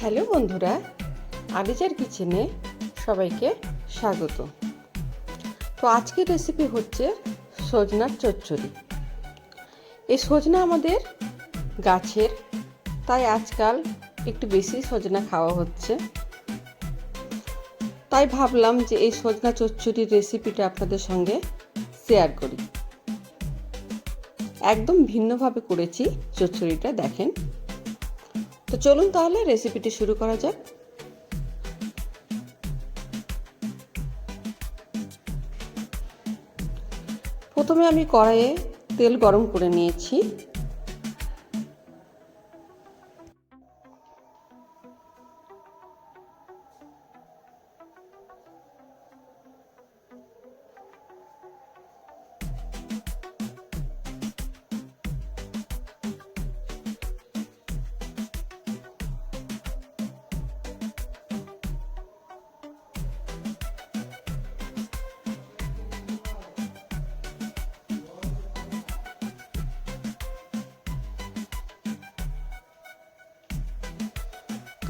Hello বন্ধুরা, আরিজার কিচেনে সবাইকে স্বাগত। তো আজকের রেসিপি হচ্ছে সজনার চচ্চড়ি। এই সজনা আমাদের গাছের, তাই আজকাল একটু বেশি সজনা খাওয়া হচ্ছে। তাই ভাবলাম যে এই সজনা চচ্চড়ির রেসিপিটা আপনাদের সঙ্গে শেয়ার করি। একদম ভিন্নভাবে করেছি চচ্চড়িটা, দেখেন। তো চলুন তাহলে রেসিপিটি শুরু করা যাক। প্রথমে আমি কড়াইয়ে তেল গরম করে নিয়েছি।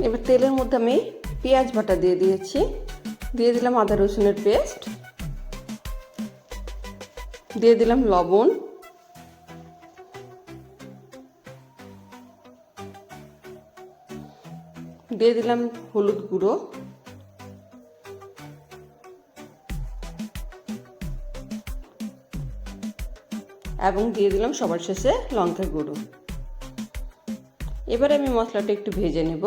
এবার তেলের মধ্যে আমি পেঁয়াজ বাটা দিয়ে দিয়েছি, দিয়ে দিলাম আদা রসুনের পেস্ট, দিয়ে দিলাম লবণ, দিয়ে দিলাম হলুদ গুঁড়ো, এবং দিয়ে দিলাম সবার শেষে লঙ্কা গুঁড়ো। এবার আমি মশলাটা একটু ভেজে নেব।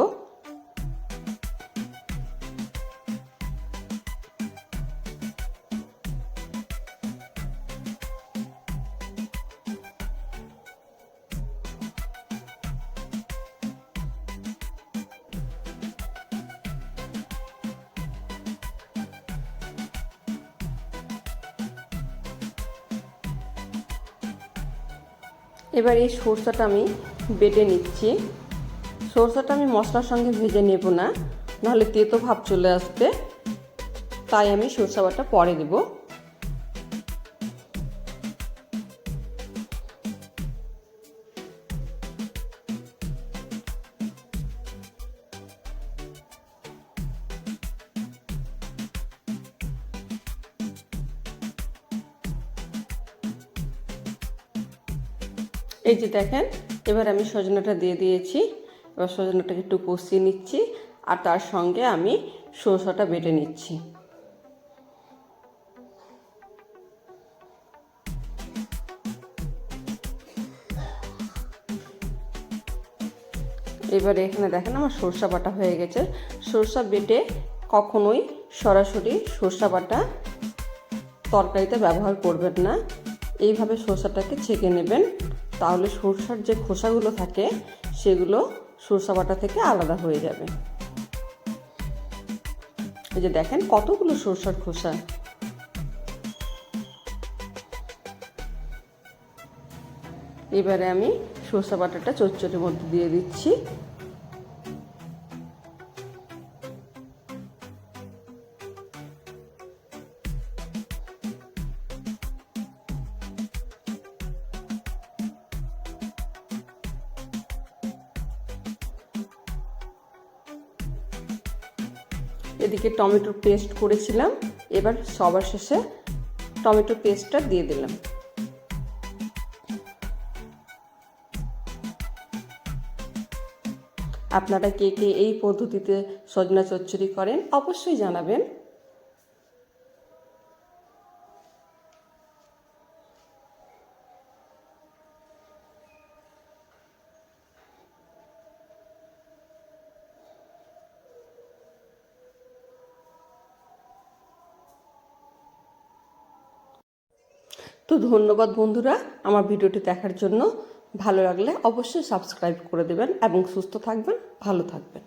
এবার এই সরষাটা আমি বেটে নিচ্ছি। সরষাটা আমি মশলার সঙ্গে ভেজে নেব না, নাহলে তেতো ভাব চলে আসবে, তাই আমি সরষা বাটা পরে দেব। এই যে দেখেন, এবার আমি সজনাটা দিয়ে দিয়েছি। এবার সজনাটাকে একটু কষিয়ে নিচ্ছি, আর তার সঙ্গে আমি সরষাটা বেটে নিচ্ছি। এবার এখানে দেখেন আমার সরষা বাটা হয়ে গেছে। সরষা বেটে কখনোই সরাসরি সরষা বাটা তরকারিতে ব্যবহার করবেন না। এইভাবে সরষাটাকে ছেঁকে নেবেন, তাহলে সরষার যে খোসাগুলো থাকে সেগুলো সরষা বাটা থেকে আলাদা হয়ে যাবে। এই যে দেখেন কতগুলো সরষার খোসা। এবারে আমি সরষা বাটাটা চচ্চড়ির মধ্যে দিয়ে দিচ্ছি। এদিকে টমেটো পেস্ট করেছিলাম, এবার সবার শেষে টমেটো পেস্টটা দিয়ে দিলাম। আপনারা কে কে এই পদ্ধতিতে সজনা চচ্চড়ি করেন অবশ্যই জানাবেন। তো ধন্যবাদ বন্ধুরা আমার ভিডিওটি দেখার জন্য। ভালো লাগলে অবশ্যই সাবস্ক্রাইব করে দেবেন এবং সুস্থ থাকবেন, ভালো থাকবেন।